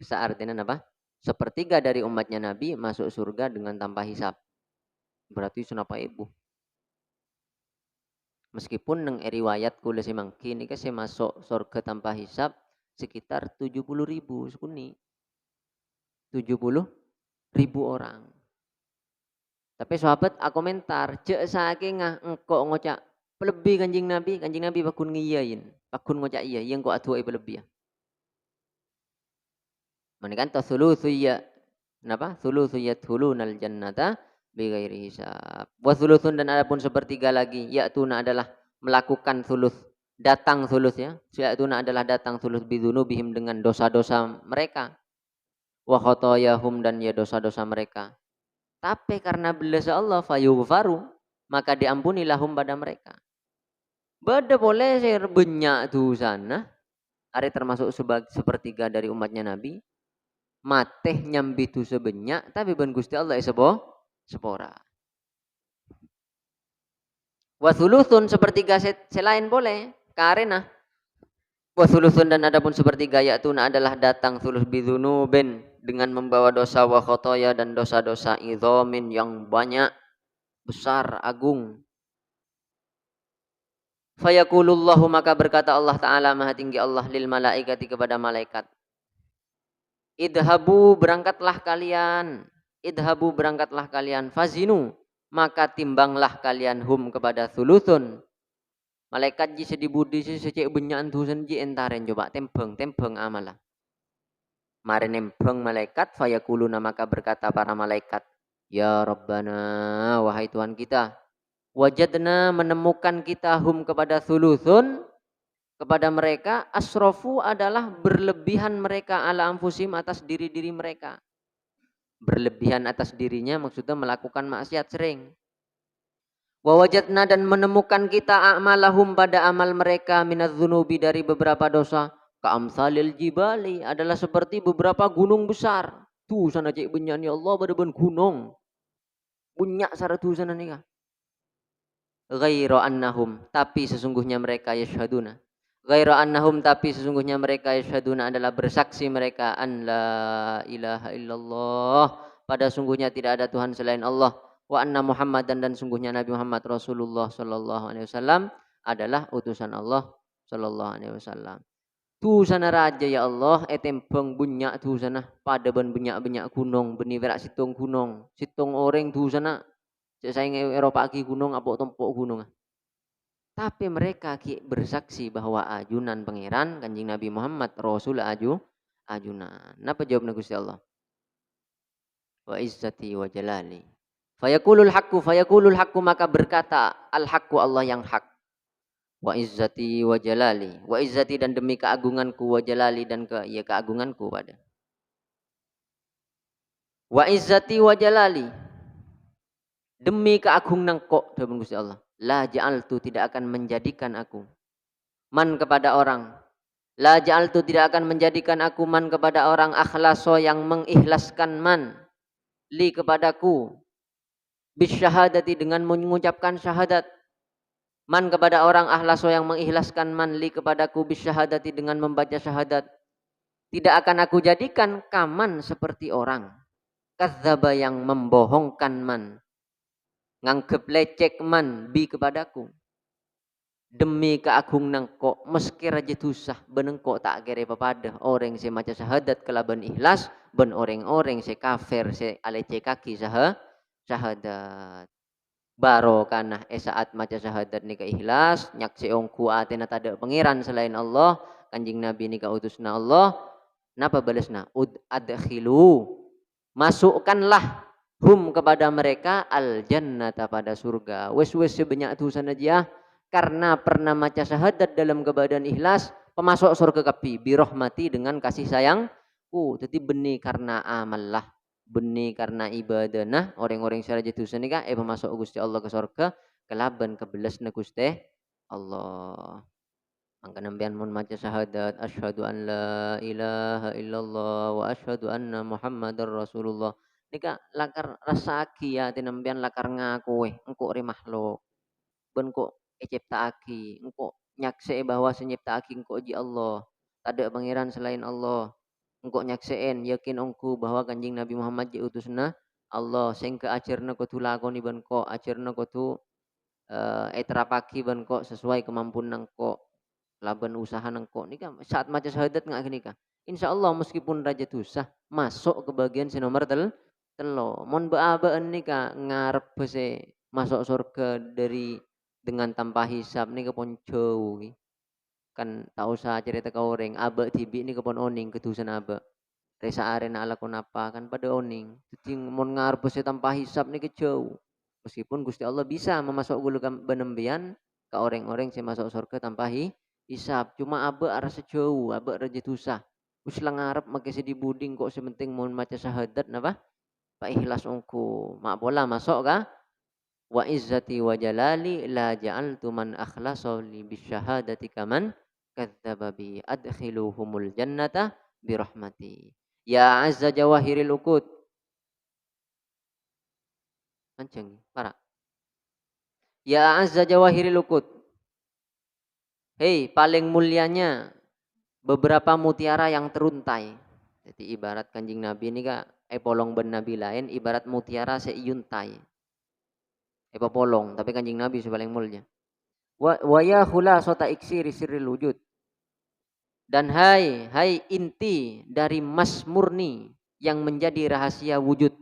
Seartinya apa? Sepertiga dari umatnya Nabi masuk surga dengan tanpa hisab. Berarti sunapa ibu. Meskipun neng riwayat kula semangki ini saya masuk surga tanpa hisab sekitar 70.000 sekuni. 70.000 orang. Tapi sahabat aku komentar, cek saking engkau ngocak pelebih kanjeng Nabi bakun ngiyain, bakun ngocak iya, yang kok atuai pelebih ya. Menekan tasulusu ya kenapa? Sulusu yadkhulunal jannata bighairi hisab. Wa sulusun dan adapun sepertiga lagi ya'tuna adalah melakukan sulus datang sulus ya. Ya'tuna adalah datang sulus bidzunubihim dengan dosa-dosa mereka. Wa khotoyahum dan ya dosa-dosa mereka. Tapi karena belas Allah fayughfaru maka diampuni lahum pada mereka. Bada boleh saya banyak tuh sana. Ada termasuk sepertiga dari umatnya Nabi. Mateh nyambi tu sebanyak tapi ben Gusti Allah sepora. Wasulusun sepertiga selain boleh karena wasulusun dan adapun sepertiga ya'tuna adalah datang sulus bidzunubin dengan membawa dosa wa khotoya dan dosa-dosa idzamin yang banyak besar agung. Fayaqulullahu maka berkata Allah Ta'ala Maha Tinggi Allah lil malaikati kepada malaikat. Idhabu berangkatlah kalian fazinu maka timbanglah kalian hum kepada thuluthun. Malaikat ji sedih budi si secek benyakan tusen ji entaren coba tempeng amalah. Mare nempeng malaikat fayaquluna maka berkata para malaikat Ya Rabbana, wahai Tuhan kita, wajadna menemukan kita hum kepada thuluthun, kepada mereka, asrofu adalah berlebihan mereka ala anfusim atas diri-diri mereka. Berlebihan atas dirinya maksudnya melakukan maksiat sering. Wa wajadna dan menemukan kita a'malahum pada amal mereka minadzunubi dari beberapa dosa. Ka'amsalil jibali adalah seperti beberapa gunung besar. Tuh sana cek benyan ya Allah pada ben gunung. Bunyak saratu sana nih. Ghairu annahum tapi sesungguhnya mereka yashhaduna. Ghairu annahum tapi sesungguhnya mereka yashhaduna adalah bersaksi mereka an la ilaha illallah pada sungguhnya tidak ada Tuhan selain Allah wa anna Muhammadan dan sungguhnya Nabi Muhammad Rasulullah sallallahu alaihi wasallam adalah utusan Allah sallallahu alaihi wasallam. Tu sana raja ya Allah etempeng bunyak tu sana pada ben bunyak-bunyak gunung beni berak situng gunung situng orang tu sana cek saya Eropa ki gunung apa tempok gunung. Tapi mereka bersaksi bahwa ajunan pangeran Kanjeng Nabi Muhammad Rasul ajunan. Napa jawabna Gusti Allah? Wa izzati wa jalali. Fayaqulul haqqu maka berkata al haqqu Allah yang hak. Wa izzati wa jalali. Wa izzati dan demi keagunganku wa jalali dan keagunganku pada. Wa izzati wa jalali. Demi keagungan kok demi Gusti Allah. La ja'altu tidak akan menjadikan aku man kepada orang. La ja'altu tidak akan menjadikan aku man kepada orang akhlaso yang mengikhlaskan man li kepadaku bisyahadati dengan mengucapkan syahadat. Man kepada orang akhlaso yang mengikhlaskan man li kepadaku bisyahadati dengan membaca syahadat. Tidak akan aku jadikan kaman seperti orang kadzdzaba yang membohongkan man, nganggep lecek man bi kepadaku. Demi keagungan kok meski raja tusah beneng kok tak kere papada orang se maca syahadat kelaban ikhlas ben orang-orang se kafir se alece kaki syahadat baro kanah saat maca syahadat nika ikhlas nyak se ongku atena tada pangeran selain Allah kanjing nabi nika utusna Allah napa balesna adkhilu masukkanlah hum kepada mereka al jannata pada surga wes sebanyak tu sana dia karena pernah maca syahadat dalam keadaan ikhlas pemasuk surga kapi birahmati dengan kasih sayang jadi benih karena amal lah benih karena ibadah nah orang-orang syara dosa nika pemasuk Gusti Allah ke surga kelaban kebelas na Gusti Allah mangka nampian mun maca syahadat asyhadu an la ilaha illallah wa asyhadu anna muhammadar rasulullah nika lakar rasaki ya tinampian lakar ngaku engko re makhluk ben kok ciptaaki engko nyakse bahwa senyiptaaki engko ji Allah tak ada pangeran selain Allah engko nyaksein yakin engku bahwa kanjing Nabi Muhammad diutusna Allah sing ke ajarna kudu lakoni ben kok ajarna kudu etrapaki ben kok sesuai kemampuan nengko laban usaha nengko nika saat maca syahadat ngak gini kah insyaallah meskipun raja tusah masuk ke bagian si nomor telo mon beabaan nika ngarep se masuk surga dari dengan tanpa hisap nih kepon jauh kan tak usah cerita ke orang abak tibi ini kepon oning ketusan abak resa arena ala apa kan pada oning jadi mon ngarep se tanpa hisap nih kejauh meskipun Gusti Allah bisa memasuk gulu benembian ke orang-orang yang masuk surga tanpa hisap cuma abak arah sejauh abak raja tusah wis lang ngarep make di buding kok sementing mau maca syahadat napa pak ikhlas ongku mak bola masuk kah wa izzati wa jalali la ja'altu man akhlasa li bisyahadati kaman kadzdzaba bi adkhiluhumul jannata bi rahmati ya azza jawahiril uqud panceng para ya azza jawahiril uqud hei paling mulianya beberapa mutiara yang teruntai jadi ibarat kanjing nabi ini kak polong ben nabi lain ibarat mutiara seiyuntai polong tapi kanjing nabi paling mulia wa ya khulasata iksiri sirril wujud dan hai inti dari mas murni yang menjadi rahasia wujud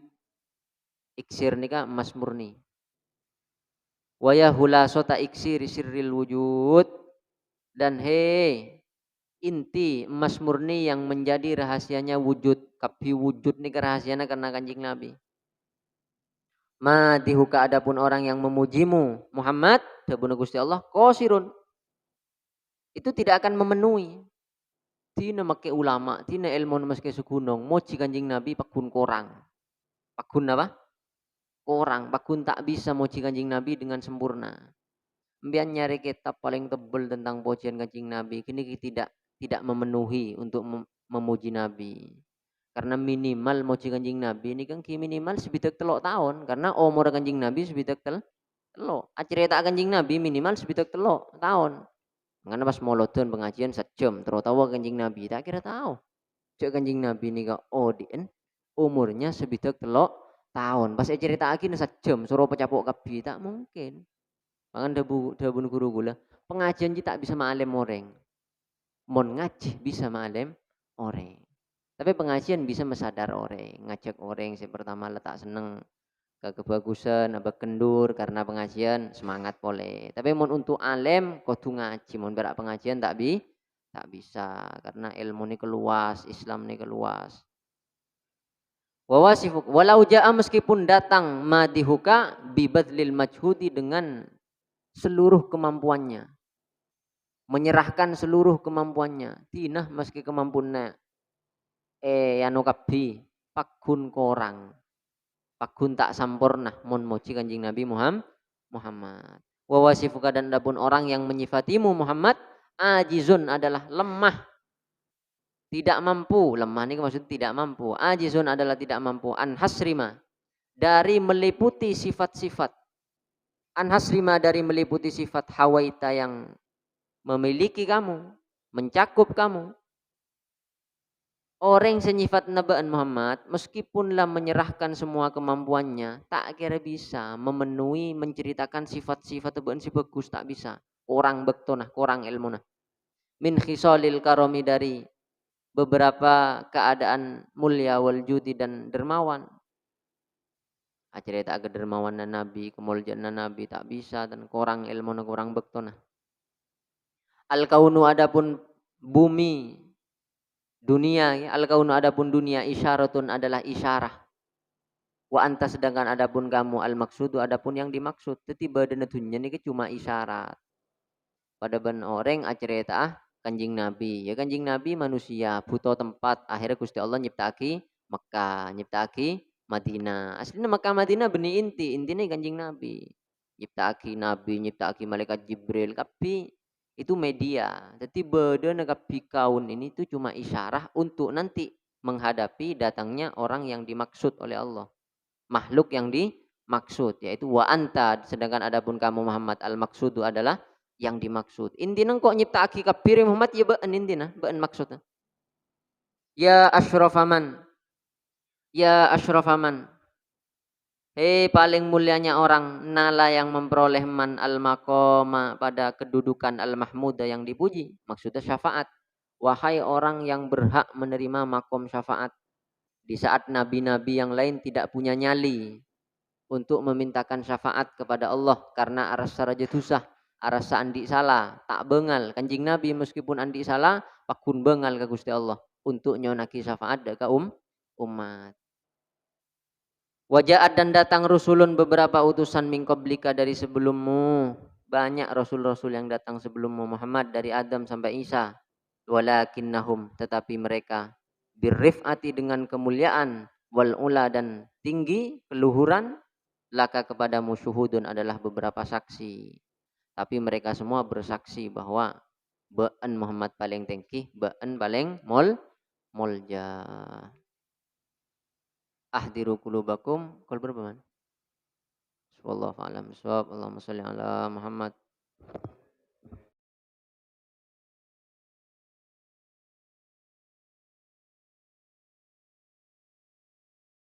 iksir nika mas murni wa ya khulasata iksiri sirril wujud dan inti emas murni yang menjadi rahasianya wujud kapi wujud nih rahasianya karena kanjing nabi Madihuka adapun orang yang memujimu Muhammad dabun Gusti Allah qasirun itu tidak akan memenuhi. Tina make ulama, tina ilmu meske segunung, moji Kanjeng Nabi pakun korang. Pakun apa? Korang, pakun tak bisa moji Kanjeng Nabi dengan sempurna. Mbian nyari kitab paling tebal tentang pujian Kanjeng Nabi, kini tidak memenuhi untuk memuji Nabi. Karena minimal moji Kanjeng Nabi ini kan minimal sebidak telok tahun karena umur Kanjeng Nabi sebidak telok. Acerita Kanjeng Nabi minimal sebidak telok tahun. Mengenai pas molodon pengajian sejam, terutawa Kanjeng Nabi tak kira tahu. Cek Kanjeng Nabi ini kok odin umurnya sebidak telok tahun. Pas cerita lagi sejam suruh pecapuk kabi tak mungkin. Bahkan dabun guru gula pengajian kita tak bisa ma'alem orang. Mon ngaji bisa ma'alem orang. Tapi pengajian bisa mesadar orang, ngajak orang yang pertama letak seneng kebagusan apa kendur karena pengajian semangat boleh. Tapi mon untuk alim kudu ngaji, mon berak pengajian tak bisa karena ilmu ini keluas, Islam ini keluas. Wawasifuk walau jaa meskipun datang madihuka bibadlil majhudi dengan seluruh kemampuannya. Menyerahkan seluruh kemampuannya. Tinah meski kemampuannya anu kabdi pakun korang. Pakun tak sampurna mun moji Kanjeng Nabi Muhammad. Wa wasifuka dan adapun orang yang menyifatimu Muhammad ajizun adalah lemah. Tidak mampu, lemah ini maksud tidak mampu. Ajizun adalah tidak mampu an hasrima dari meliputi sifat-sifat. An hasrima dari meliputi sifat hawaita yang memiliki kamu, mencakup kamu. Orang senyifat nabaan Muhammad meskipunlah menyerahkan semua kemampuannya tak kira bisa memenuhi menceritakan sifat-sifat tebaan si bagus tak bisa. Kurang bektonah, kurang ilmu nah. Min khisalil karomi dari beberapa keadaan mulia wal judi dan dermawan. Cerita agak dermawan dan Nabi, kemuliaan Nabi tak bisa dan kurang ilmu na kurang bektonah. Al kaunu adapun bumi dunia ya, al kaunu adapun dunia isyaratun adalah isyarah. Wa anta sedangkan adapun kamu al maksudu adapun yang dimaksud tetiba dan dunia ini cuma isyarat. Pada ben orang acerita Kanjeng Nabi ya Kanjeng Nabi manusia butuh tempat akhirnya Gusti Allah nyiptaki Mekah nyiptaki Madinah aslinya Mekah Madinah benih intinya Kanjeng Nabi nyiptaki malaikat Jibril tapi itu media. Jadi badan kapi kaun ini itu cuma isyarah untuk nanti menghadapi datangnya orang yang dimaksud oleh Allah. Makhluk yang dimaksud yaitu wa anta sedangkan adapun kamu Muhammad al maksudu adalah yang dimaksud. Intinya kok nyipta aki kabir Muhammad ya baan intinya, baan maksudnya. Ya asyrafaman. Ya asyrafaman. Hei paling mulianya orang nala yang memperoleh man al maqama pada kedudukan al mahmuda yang dipuji maksudnya syafaat wahai orang yang berhak menerima makom syafaat di saat nabi-nabi yang lain tidak punya nyali untuk memintakan syafaat kepada Allah karena arasa raja tusah arasa andi salah tak bengal Kanjeng Nabi meskipun andi salah pakun bengal ke Gusti Allah untuk nyonaki syafaat ke umat. Wajaat dan datang rusulun beberapa utusan mingkoblika dari sebelummu. Banyak rasul-rasul yang datang sebelummu Muhammad dari Adam sampai Isa. Walakinnahum tetapi mereka birrifati dengan kemuliaan wal ula dan tinggi keluhuran laka kepadamu syuhudun adalah beberapa saksi. Tapi mereka semua bersaksi bahwa ba'an Muhammad paling tinggi, ba'an paling molja. Ahdiru qulubakum qul berapa man? Wallahu a'lam bishawab. Allahumma shalli ala Muhammad.